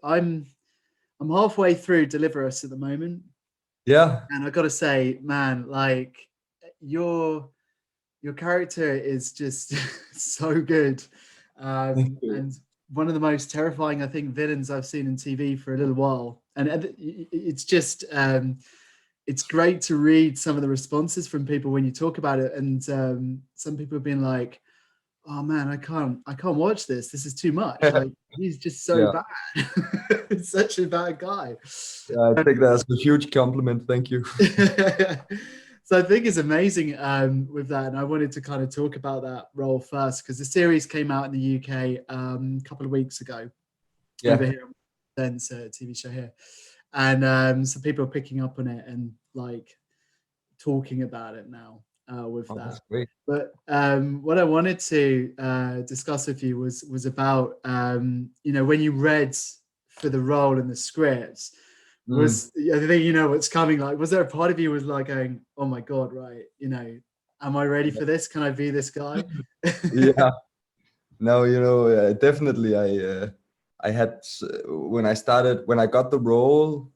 I'm halfway through Deliver Us at the moment, Yeah. and I gotta say, man, like your your character is just so good, Thank you. and one of the most terrifying, I think, villains I've seen in TV for a little while. And it's just it's great to read some of the responses from people when you talk about it, and some people have been like, oh man, I can't watch this. This is too much. Like he's just so Yeah. bad. It's such a bad guy. Yeah, I take that as a huge compliment. Thank you. So I think it's amazing with that, and I wanted to kind of talk about that role first because the series came out in the UK a couple of weeks ago over Yeah. here. Then it's a TV show here, and so people are picking up on it and like talking about it now with Oh, that. that's great. But what I wanted to discuss with you was about when you read for the role in the script, Mm. I think you know what's coming. Like, was there a part of you was like going, "Oh my god, right? Am I ready for this? Can I be this guy?" Yeah. No, definitely. I had when I got the role,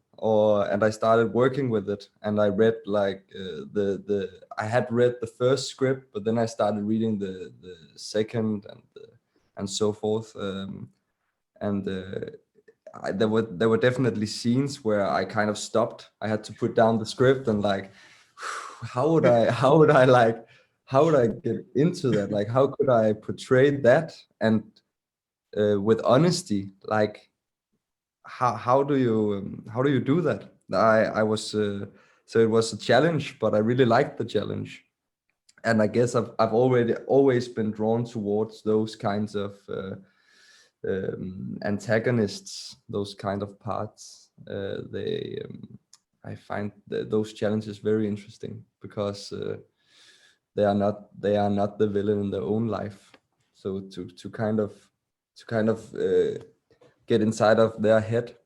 and I started working with it, and I read like the I had read the first script, but then I started reading the second and so forth. And there were definitely scenes where I kind of stopped. I had to put down the script and like, how would I get into that? Like, how could I portray that and with honesty? Like, how do you do that? I was so it was a challenge, but I really liked the challenge, and I guess I've already always been drawn towards those kinds of antagonists, those kind of parts. I find those challenges very interesting because they are not the villain in their own life. So to kind of get inside of their head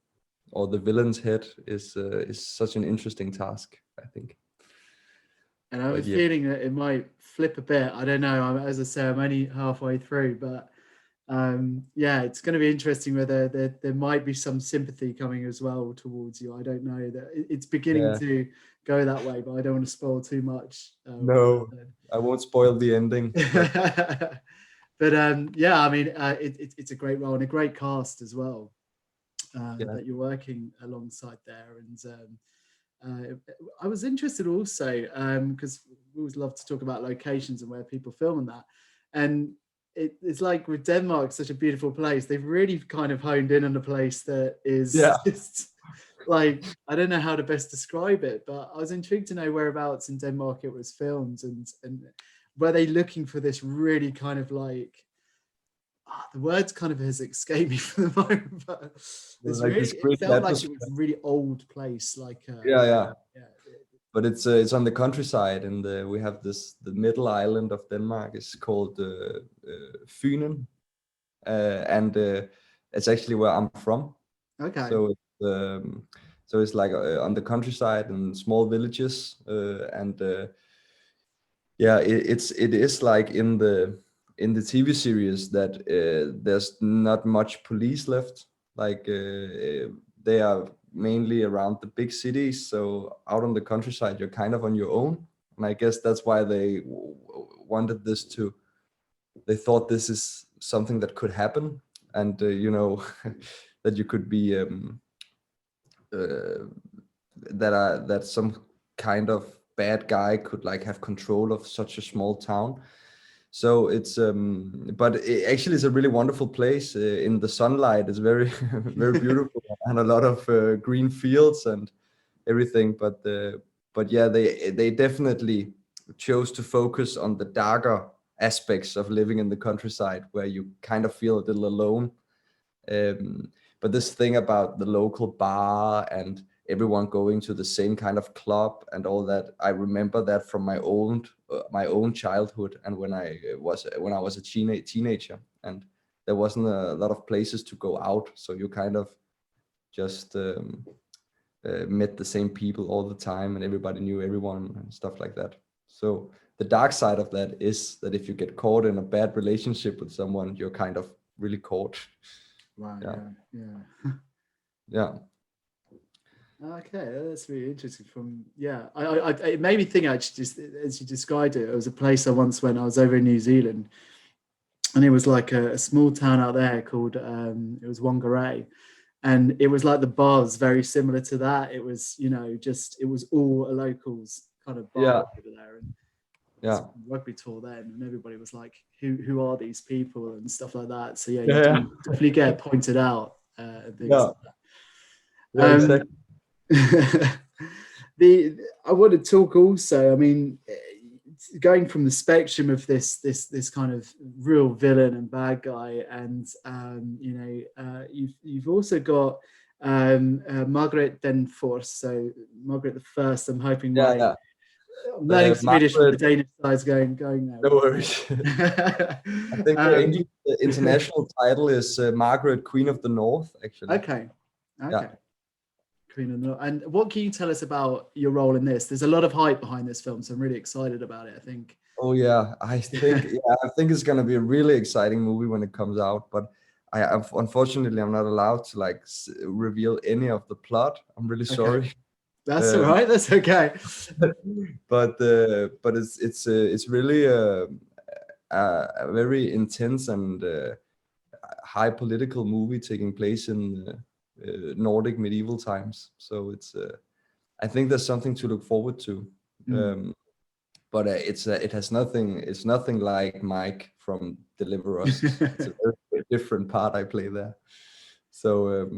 or the villain's head is such an interesting task, I think. And I have a But yeah, feeling that it might flip a bit. I don't know. As I say, I'm only halfway through, but yeah, it's going to be interesting whether there might be some sympathy coming as well towards you. I don't know that it's beginning yeah, to go that way, but I don't want to spoil too much with no, I won't spoil the ending, but that. But yeah, I mean, it's a great role and a great cast as well yeah, that you're working alongside there. And I was interested also because we always love to talk about locations and where people film and that. And it's like with Denmark, such a beautiful place. They've really kind of honed in on a place that is yeah. just like, I don't know how to best describe it, but I was intrigued to know whereabouts in Denmark it was filmed and were they looking for this really kind of like the words kind of has escaped me for the moment, but this Like really this it great felt like it was atmosphere. a really old place, like Yeah, yeah. yeah, But it's on the countryside, and we have the middle island of Denmark is called Fynen, and it's actually where I'm from. okay. So it's like on the countryside and small villages, and yeah, it is like in the TV series that there's not much police left. Like they are mainly around the big cities, so out on the countryside you're kind of on your own. And I guess that's why they wanted this to. They thought this is something that could happen, and that you could be uh, that some kind of bad guy could like have control of such a small town. So it's but it actually is a really wonderful place in the sunlight. It's very very beautiful and a lot of green fields and everything. But yeah, they definitely chose to focus on the darker aspects of living in the countryside where you kind of feel a little alone. But this thing about the local bar and everyone going to the same kind of club and all that, I remember that from my own childhood, and when I was a teenager, and there wasn't a lot of places to go out, so you kind of just met the same people all the time, and everybody knew everyone and stuff like that. So the dark side of that is that if you get caught in a bad relationship with someone, you're kind of really caught. Wow. Yeah, Yeah. yeah, Okay, that's really interesting. It made me think actually, just as you described it, it was a place I once went. I was over in New Zealand, and it was like a small town out there called it was Whangarei, and it was like the bars very similar to that. It was just it was all a locals kind of bar yeah, over there, and it's yeah, a rugby tour then, and everybody was like, who are these people and stuff like that. So yeah, you yeah, do definitely get pointed out and things yeah, like yeah, that. exactly. I want to talk also. I mean, going from the spectrum of this kind of real villain and bad guy, and you've also got Margaret Denforth. So Margaret the First. I'm hoping Yeah, my yeah. I'm learning Swedish with the Margaret, Danish side's going now. no worries. I think the um, English the international title is Margaret, Queen of the North, actually. okay, Yeah. okay. Queen of the North. And what can you tell us about your role in this? There's a lot of hype behind this film, so I'm really excited about it. I think. Oh yeah, I think it's gonna be a really exciting movie when it comes out. But unfortunately I'm not allowed to like reveal any of the plot. I'm really Okay, sorry. that's all Um, right. That's okay. but it's really a very intense and high political movie taking place in Nordic medieval times. So I think there's something to look forward to. Mm. Um, but it has nothing. It's nothing like Mike from Deliver Us. It's a very different part I play there. So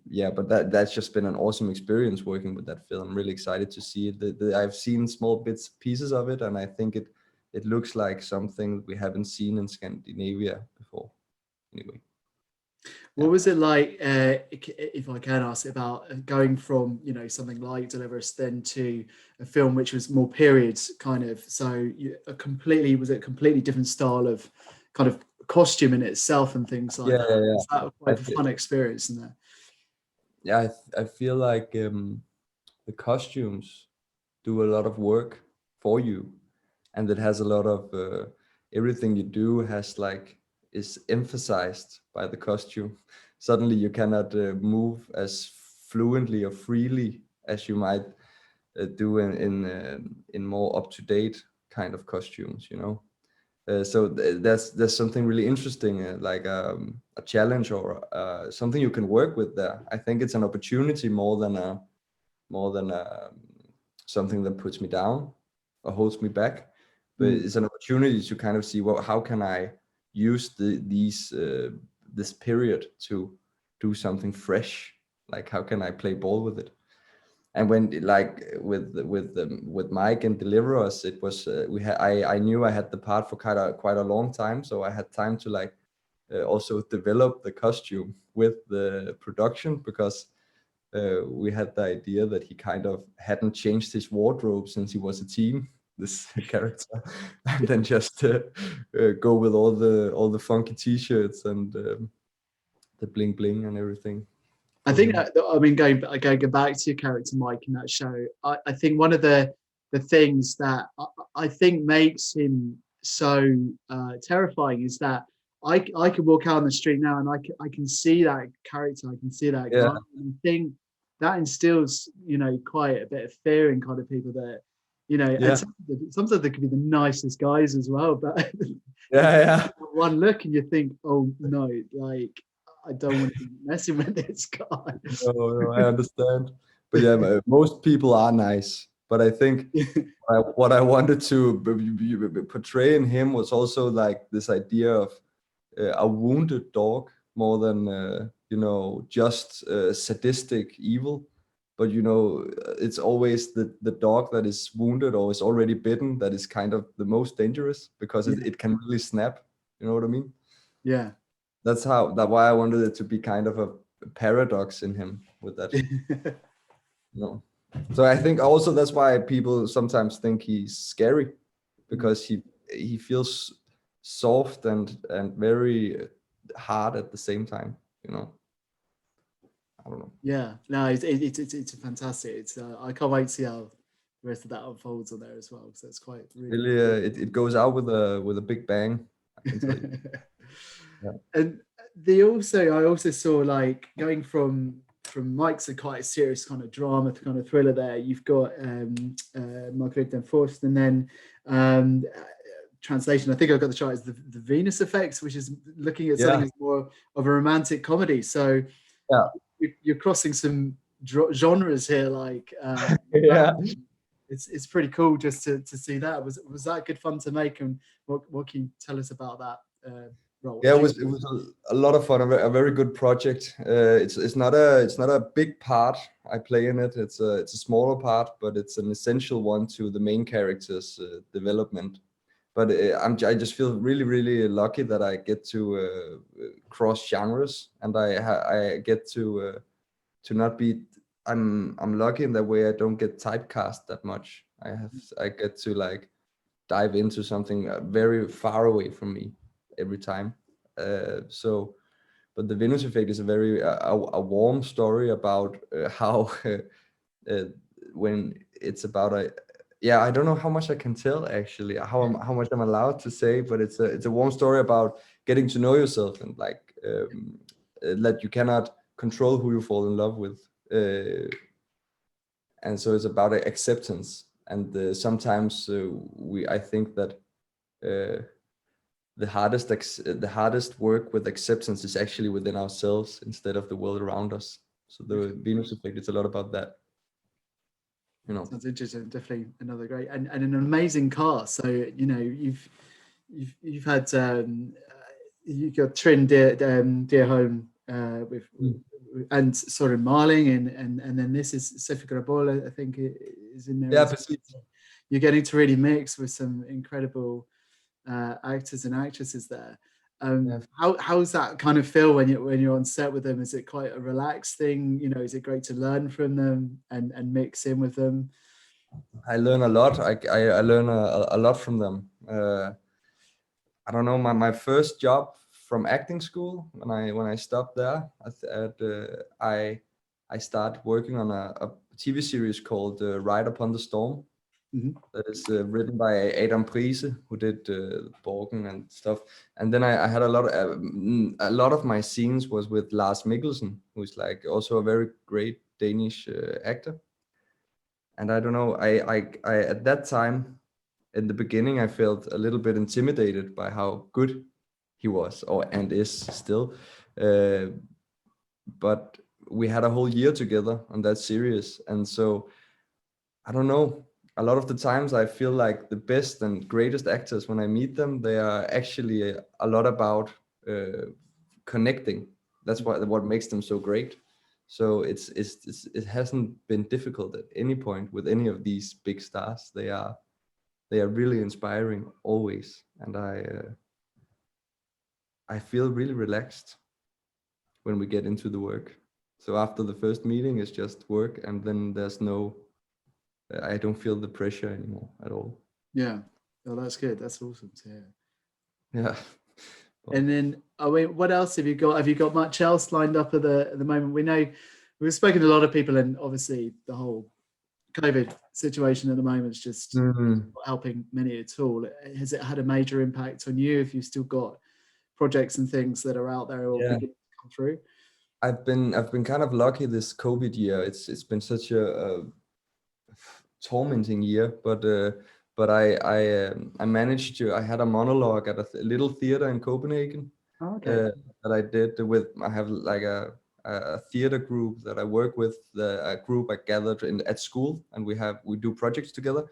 yeah, but that's just been an awesome experience working with that film. I'm really excited to see it. I've seen small bits pieces of it, and I think it looks like something we haven't seen in Scandinavia before. Anyway, What yeah. was it like, if I can ask, about going from something like Deliver Us then to a film which was more period kind of? So was it a completely different style of kind of costume in itself and things like Yeah, that? yeah, yeah. Was that I quite a feel, fun experience in there? yeah, I feel like the costumes do a lot of work for you, and it has a lot of everything you do has like is emphasized by the costume. Suddenly you cannot move as fluently or freely as you might do in more up to date kind of costumes, you know. So there's something really interesting, like a challenge or something you can work with there. I think it's an opportunity more than something that puts me down or holds me back. But Mm. it's an opportunity to kind of see, well, how can I use this period to do something fresh? Like how can I play ball with it? And when like with Mike and Deliver Us, it was I knew I had the part for quite a long time, so I had time to like also develop the costume with the production, because we had the idea that he kind of hadn't changed his wardrobe since he was a teen, this character, and then just go with all the funky t-shirts and the bling bling and everything I for think him. that, I mean, going back to your character Mike in that show, I think one of the things that I think makes him so terrifying is that I could walk out on the street now and I can see that character, I can see that Yeah, guy, and I think that instills quite a bit of fear in kind of people that and yeah, sometimes they could be the nicest guys as well, but yeah, yeah. one look and you think, oh no, like I don't want to be messing with this guy. No, no, I understand. But yeah, most people are nice. But I think what I wanted to portray in him was also like this idea of a wounded dog more than just sadistic evil. But it's always the dog that is wounded or is already bitten that is kind of the most dangerous, because Yeah, it can really snap. You know what I mean? yeah. That's why I wanted it to be kind of a paradox in him with that. No. So I think also that's why people sometimes think he's scary, because he feels soft and very hard at the same time. I don't know. Yeah, no, it's a fantastic. It's I can't wait to see how the rest of that unfolds on there as well, because that's quite really Really, it goes out with a big bang, I can tell you. Yeah. and I also saw, like, going from Mike's a quite a serious kind of drama kind of thriller there. You've got Marguerite Forst, and then translation, I think I got the chart, is the Venus Effects, which is looking at something that's more of a romantic comedy. So Yeah. you're crossing some genres here, like Yeah. it's pretty cool just to see that. Was that good fun to make, and what can you tell us about that role? Yeah, it was a lot of fun, a very good project. It's not a big part I play in it. It's a smaller part, but it's an essential one to the main character's development. But I just feel really lucky that I get to cross genres, and I get to not be. I'm lucky in that way. I don't get typecast that much. I get to like dive into something very far away from me every time. But the Venus Effect is a very a warm story about how when it's about I don't know how much I can tell actually, how much I'm allowed to say, but it's a warm story about getting to know yourself, and like that you cannot control who you fall in love with, and so it's about acceptance. And sometimes I think that the hardest work with acceptance is actually within ourselves instead of the world around us. So the Venus Effect, it's a lot about that. Sounds interesting. Definitely another great and an amazing cast. So you've had you've got Trin Dearholm with and Soren Marling, and then this is Sophie Grabola, I think, is in there. Yeah, you're getting to really mix with some incredible actors and actresses there. How's that kind of feel when you're on set with them? Is it quite a relaxed thing? Is it great to learn from them and mix in with them? I learn a lot. I learn a lot from them. I don't know, my first job from acting school, when I stopped there, I started working on a TV series called Ride Upon the Storm. Mm-hmm. That is written by Adam Prise, who did Borgen and stuff. And then I had a lot of my scenes was with Lars Mikkelsen, who's like also a very great Danish actor. And I don't know, I at that time, in the beginning, I felt a little bit intimidated by how good he was, and is still. But we had a whole year together on that series, and so I don't know. A lot of the times, I feel like the best and greatest actors, when I meet them, they are actually a lot about connecting. That's what makes them so great. So it hasn't been difficult at any point with any of these big stars. They are really inspiring always, and I feel really relaxed when we get into the work. So after the first meeting, it's just work, and then I don't feel the pressure anymore at all. Yeah, oh, that's good. That's awesome to hear. Yeah. And then, what else have you got? Have you got much else lined up at the moment? We know we've spoken to a lot of people, and obviously the whole COVID situation at the moment is just not helping many at all. Has it had a major impact on you? If you've still got projects and things that are out there or beginning to come through? I've been kind of lucky this COVID year. It's been such a tormenting year, but I managed to. I had a monologue at a little theater in Copenhagen that I did with. I have like a theater group that I work with, a group I gathered at school, and we do projects together.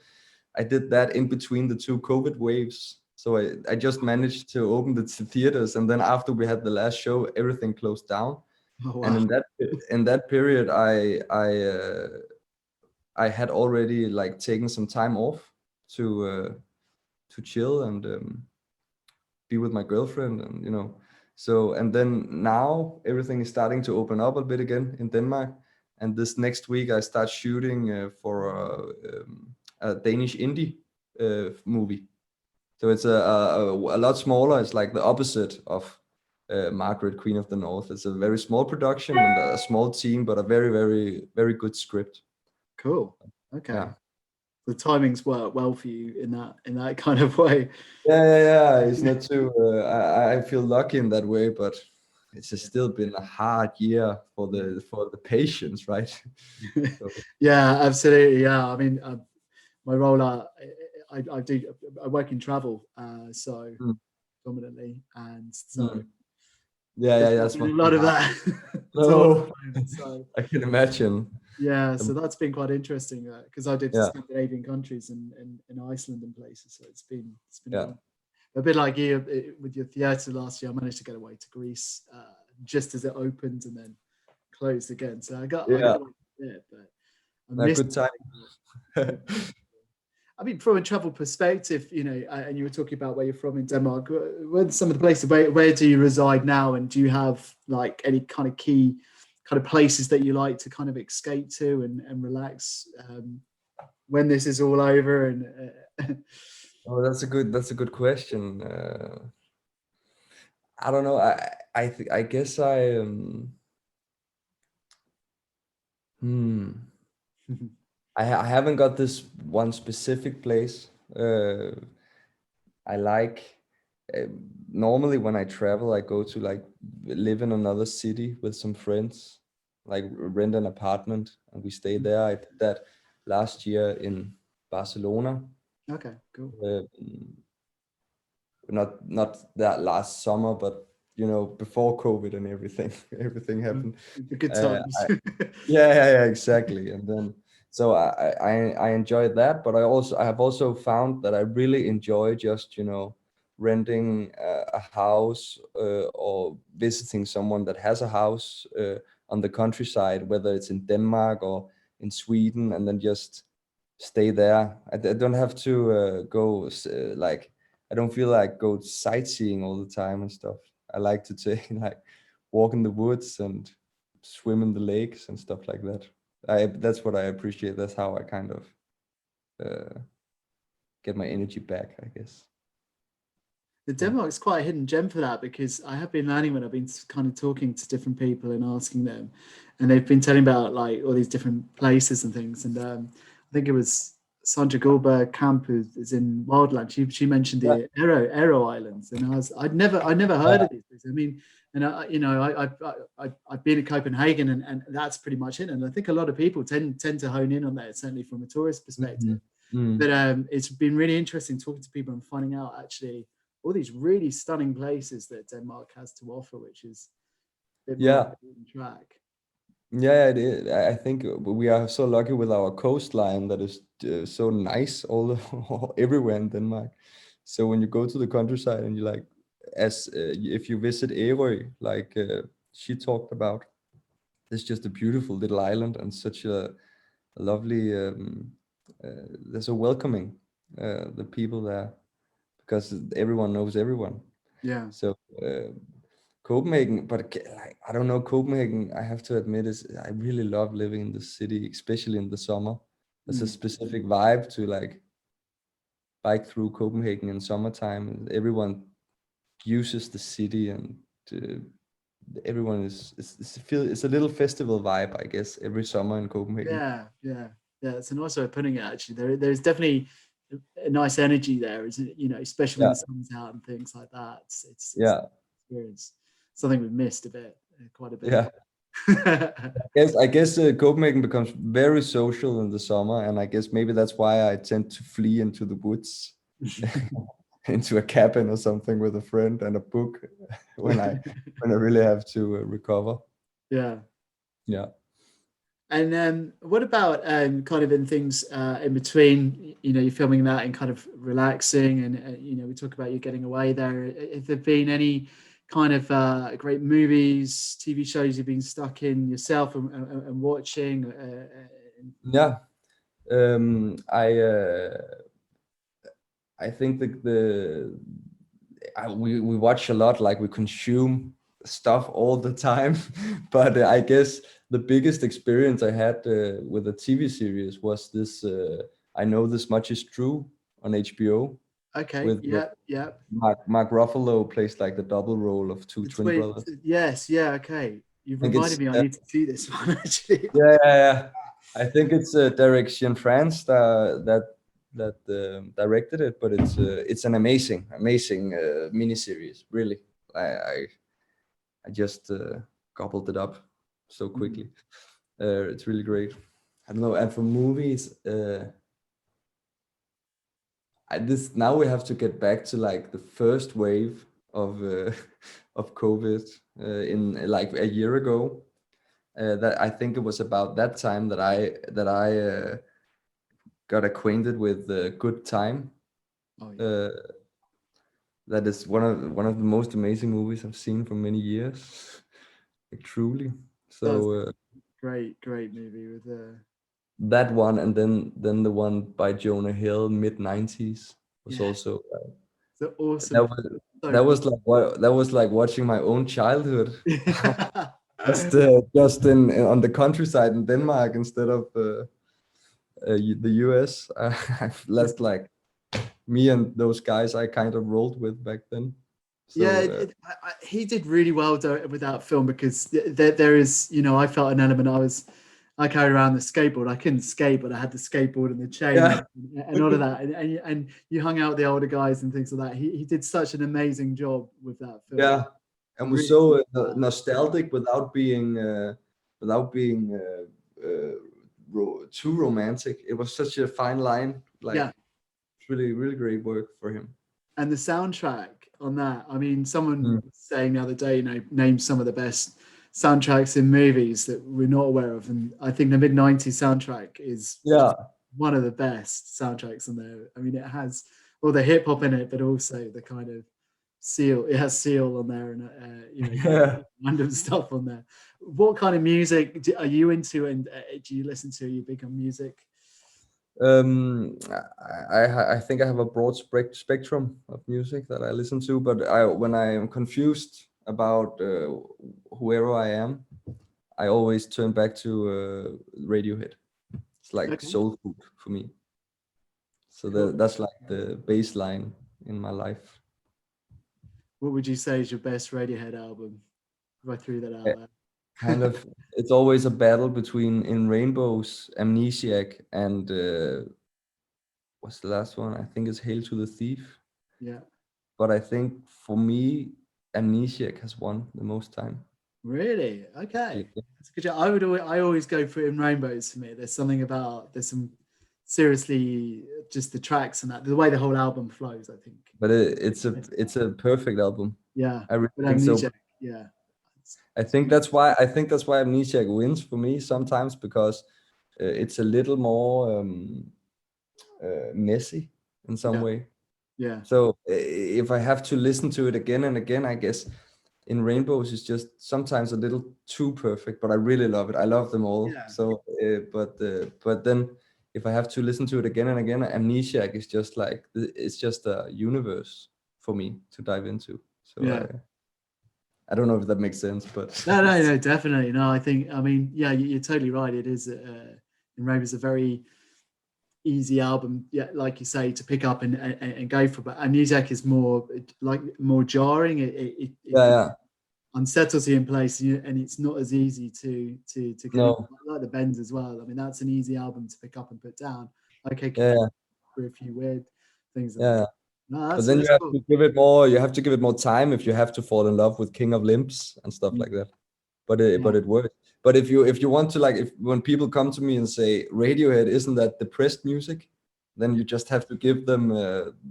I did that in between the two COVID waves. So I just managed to open the theaters, and then after we had the last show, everything closed down. Oh, wow. And in that period, I had already like taken some time off to chill and be with my girlfriend, and so, and then now everything is starting to open up a bit again in Denmark. And this next week I start shooting for a Danish indie movie. So it's a lot smaller. It's like the opposite of Margaret, Queen of the North. It's a very small production and a small team, but a very, very, very good script. Cool. Okay. Yeah. The timings work well for you in that kind of way. Yeah. It's not too. I feel lucky in that way, but it's still been a hard year for the patients, right? So, Yeah, absolutely. Yeah, I mean, my role, I work in travel, so mm, dominantly, and so yeah, there's that been a must be lot of hard. that to at No, the moment. So I can imagine. yeah, Um, so that's been quite interesting because I did yeah, Scandinavian countries and Iceland and places, so it's been yeah, fun. A bit like you with your theatre last year. I managed to get away to Greece just as it opened and then closed again. So I got yeah. away there, but I A missed good time. it. I mean, from a travel perspective, and you were talking about where you're from in Denmark. Where are some of the places? Where do you reside now? And do you have like any kind of key kind of places that you like to kind of escape to and relax when this is all over? And Oh, that's a good question. I don't know. I guess hmm. I haven't got this one specific place. I like uh, normally when I travel, I go to like live in another city with some friends, like rent an apartment and we stay there. I did that last year in Barcelona. okay, cool. Uh, not that last summer, but before COVID and everything, everything happened. The good Uh, times. yeah, exactly. And then so I enjoyed that, but I have also found that I really enjoy just renting a house or visiting someone that has a house on the countryside, whether it's in Denmark or in Sweden, and then just stay there. I don't have to go like I don't feel like go sightseeing all the time and stuff. I like to take like walk in the woods and swim in the lakes and stuff like that. That's what I appreciate. That's how I kind of uh, get my energy back, I guess. The Yeah. Denmark's quite a hidden gem for that because I have been learning when I've been kind of talking to different people and asking them, and they've been telling about like all these different places and things. And I think it was Sandra Goldberg Camp is in Wildland. She mentioned Yeah. the Aero Islands, and I'd never heard Yeah. of these places. I mean, and I've been to Copenhagen, and that's pretty much it. And I think a lot of people tend to hone in on that, certainly from a tourist perspective. Mhm. Mm. But it's been really interesting talking to people and finding out actually all these really stunning places that Denmark has to offer, which is a bit more off Yeah. the beaten track. Yeah, it is. I think we are so lucky with our coastline that is so nice everywhere in Denmark. So when you go to the countryside and you like, as if you visit Ærø, like she talked about, it's just a beautiful little island and such a lovely. They're so welcoming, the people there, because everyone knows everyone. Yeah. So Copenhagen, but like I don't know, Copenhagen. I have to admit, is I really love living in the city, especially in the summer. There's a Mm. specific vibe to like bike through Copenhagen in summertime, and everyone uses the city, and uh, everyone it's a little festival vibe, I guess, every summer in Copenhagen. Yeah. It's a nice way of putting it. Actually, there's definitely a nice energy there, isn't it? Especially when Yeah, the sun's out and things like that. It's yeah, experience something we've missed a bit, quite a bit. yeah. I guess Copenhagen becomes very social in the summer, and I guess maybe that's why I tend to flee into the woods, into a cabin or something with a friend and a book when I really have to recover. Yeah. Yeah, And what about kind of in things in between? You're filming that and kind of relaxing, and we talk about you getting away there. Have there been any kind of great movies, TV shows you've been stuck in yourself and watching? yeah. I think we watch a lot, like we consume stuff all the time, but I guess the biggest experience I had with a TV series was this. I Know This Much Is True on HBO Okay, with yeah. Mark Ruffalo plays like the double role of two The twin twin, brothers. yes, yeah, okay. You've I think reminded it's me I need to see this one actually. yeah. I think it's Derek Cianfrance that directed it, but it's an amazing miniseries. Really, I I just gobbled it up so quickly. It's really great. I don't know. And for movies, this now we have to get back to like the first wave of of COVID in like a year ago. That I think it was about that time that I got acquainted with Good Time. Oh, yeah. That is one of the most amazing movies I've seen for many years. Like, truly. So Great movie with that one, and then the one by Jonah Hill, mid-90s, was yeah, also it's an awesome. that was So good. that was like watching my own childhood. Yeah. Just in on the countryside in Denmark instead of the US. That's like me and those guys I kind of rolled with back then. Yeah, So he did really well with that film because there is, I felt an element. I carried around the skateboard. I couldn't skate, but I had the skateboard and the chain yeah, and all of that. And you hung out with the older guys and things like that. He did such an amazing job with that film. yeah, and was Really, so nostalgic without being too romantic. It was such a fine line. Like, yeah. it's really great work for him. And the soundtrack on that, I mean, someone Mm. was saying the other day, name some of the best soundtracks in movies that we're not aware of. And I think the mid-90s soundtrack is Yeah, one of the best soundtracks on there. I mean, it has all the hip hop in it, but also the kind of Seal. It has Seal on there, and yeah. random stuff on there. What kind of music are you into, and do you listen to? Are you big on music? I think I have a broad spectrum of music that I listen to, but when I am confused about whoever I am, I always turn back to Radiohead. It's like Okay, soul food for me. So cool. that's like the baseline in my life. What would you say is your best Radiohead album? If I threw that Eh, out Kind there. of, it's always a battle between In Rainbows, Amnesiac, and what's the last one? I think it's Hail to the Thief. Yeah. But I think for me, Amnesiac has won the most time. Really? Okay. Yeah, That's a good job. I always go for In Rainbows for me. There's some seriously just the tracks and that the way the whole album flows, I think. but it's a perfect album. Yeah. I really But think so. Amnesia, yeah. I think that's why Amnesiac wins for me sometimes, because it's a little more messy in some Yeah. way. Yeah. So if I have to listen to it again and again, I guess In Rainbows is just sometimes a little too perfect, but I really love it. I love them all. Yeah. So, but then if I have to listen to it again and again, Amnesiac is just like, it's just a universe for me to dive into. So Yeah. I don't know if that makes sense, but No, definitely. No, I mean, yeah, you're totally right. It is, In Rainbows, a very easy album, yeah, like you say, to pick up and go for. But Amnesiac is more like more jarring. It yeah, unsettles you in place, and it's not as easy to get in. no, Like the Bends as well. I mean, that's an easy album to pick up and put down. Okay, yeah, for a few weird things on yeah. there. No, But that's then you have cool. to give it more. You have to give it more time if you have to fall in love with King of Limbs and stuff like that. But Yeah. it works. But if you want to, like, if when people come to me and say Radiohead isn't that depressed music, then you just have to give them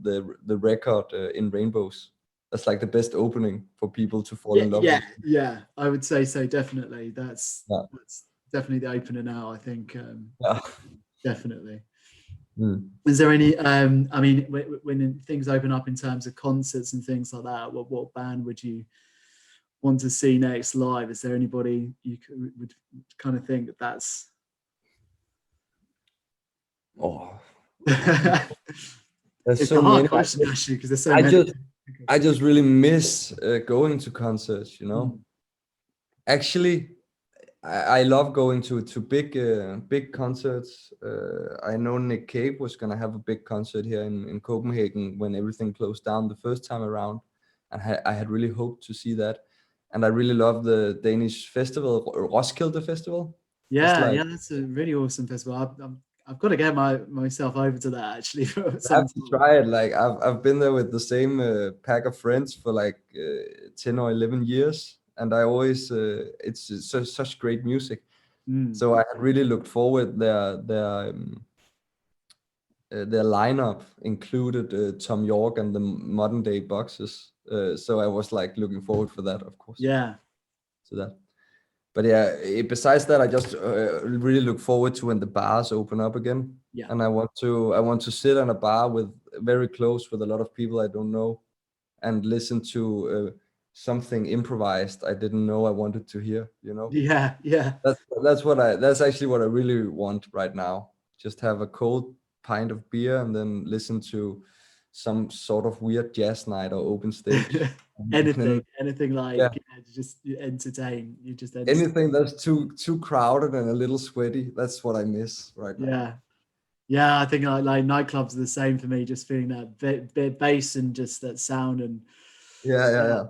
the record In Rainbows. That's like the best opening for people to fall in love with. Yeah. I would say so. Definitely, that's Yeah. definitely the opener now. I think Yeah. definitely. Mm. Is there any? I mean, when things open up in terms of concerts and things like that, what band would you want to see next live? Is there anybody you would kind of think that's? Oh, there's It's so a hard many. question actually because there's so many. I just really miss going to concerts. Actually, I love going to big concerts. I know Nick Cave was gonna have a big concert here in Copenhagen when everything closed down the first time around, and I had really hoped to see that. And I really love the Danish festival, Roskilde Festival. It's like, That's a really awesome festival. I've got to get myself over to that actually for you have some to time. try it. Like, I've been there with the same pack of friends for like 10 or 11 years, and I always it's such great music. Mm. So I had really looked forward. Their lineup included Tom York and the Modern Day Boxers. So I was like looking forward for that, of course. Yeah. So that. But yeah, besides that, I just really look forward to when the bars open up again. Yeah. And I want to sit in a bar with very close with a lot of people I don't know, and listen to something improvised I didn't know I wanted to hear. You know. Yeah. Yeah. That's actually what I really want right now. Just have a cold pint of beer and then listen to some sort of weird jazz night or open stage. anything like, Yeah. just entertain. You just Anything that's too crowded and a little sweaty. That's what I miss right now. Yeah. Yeah, I think like nightclubs are the same for me. Just feeling that bit bass and just that sound, and Yeah.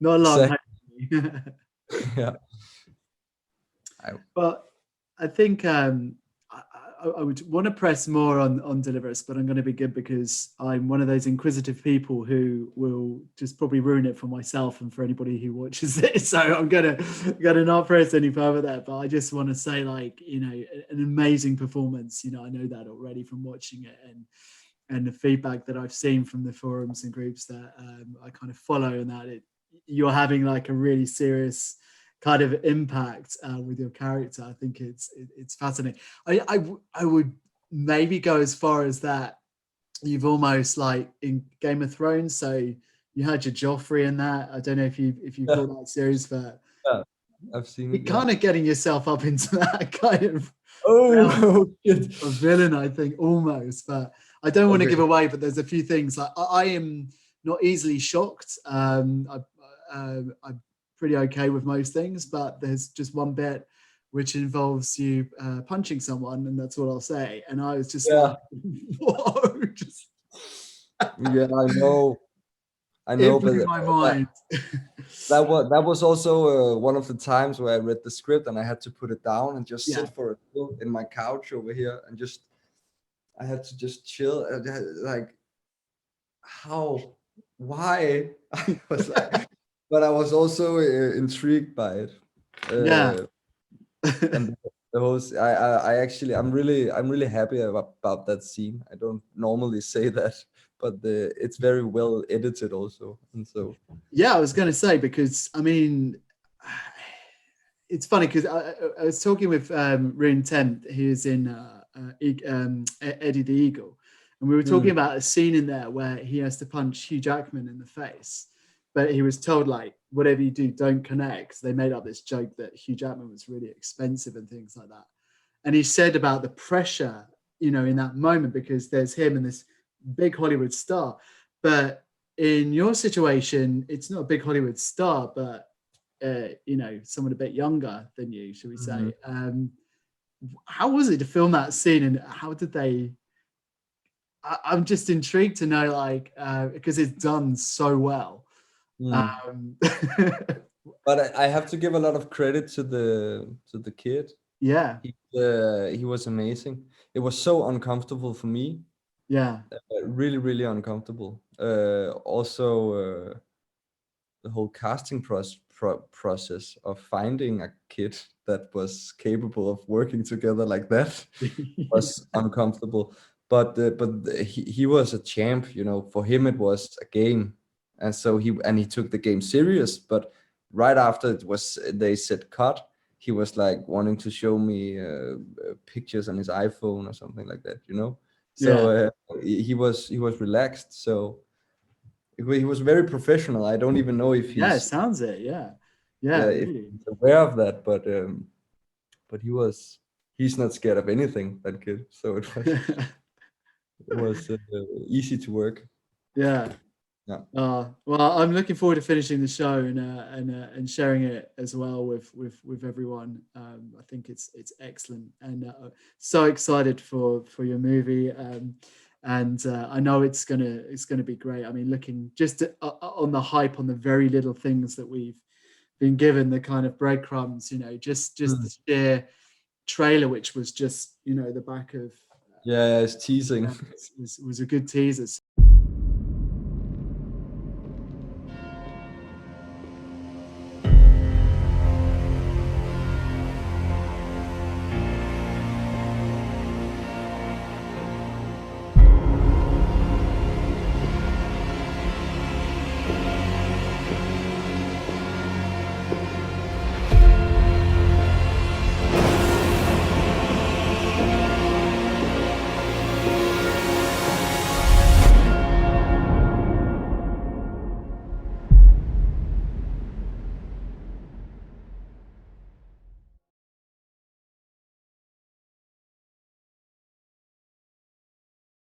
not a lot. Yeah. But I think I would want to press more on Deliverance, but I'm going to be good because I'm one of those inquisitive people who will just probably ruin it for myself and for anybody who watches it. So I'm gonna not press any further there. But I just want to say, like, an amazing performance. I know that already from watching it, and the feedback that I've seen from the forums and groups that I kind of follow, and that you're having like a really serious kind of impact with your character. I think it's fascinating. I would maybe go as far as that you've almost like in Game of Thrones. So you had your Joffrey in that. I don't know if you caught that series, but I've seen you're kind of getting yourself up into that kind of a villain, I think, almost. But I don't want to give away. But there's a few things like I am not easily shocked. I'm pretty okay with most things, but there's just one bit which involves you punching someone, and that's what I'll say. And I was just like, whoa, just yeah, I know, it blew but my mind. that was also one of the times where I read the script and I had to put it down and just sit for a bit in my couch over here and I had to just chill. Like, why? I was like, but I was also intrigued by it. And the whole, I'm really happy about that scene. I don't normally say that, but it's very well edited also, and so. Yeah, I was going to say, because I mean, it's funny because I was talking with Rune Tent, who's in Eddie the Eagle, and we were talking about a scene in there where he has to punch Hugh Jackman in the face, but he was told, like, whatever you do, don't connect. They made up this joke that Hugh Jackman was really expensive and things like that. And he said about the pressure, in that moment, because there's him and this big Hollywood star. But in your situation, it's not a big Hollywood star, but, someone a bit younger than you, should we say. How was it to film that scene, and how did they... I'm just intrigued to know, like, because it's done so well. But I have to give a lot of credit to the kid. Yeah, he was amazing. It was so uncomfortable for me. Yeah, really, really uncomfortable. Also, the whole casting process of finding a kid that was capable of working together like that was uncomfortable. But he was a champ. For him it was a game. And so he took the game serious, but right after they said cut, he was like wanting to show me pictures on his iPhone or something like that, So he was relaxed. So he was very professional. I don't even know if it sounds it. Yeah, if really. he's aware of that, but he's not scared of anything, that kid. So it was easy to work. Yeah. Yeah. Well, I'm looking forward to finishing the show and sharing it as well with everyone. I think it's excellent, and so excited for your movie. And I know it's gonna be great. I mean, looking just on the hype, on the very little things that we've been given, the kind of breadcrumbs, just the sheer trailer, which was just the back of it's teasing. was a good teaser.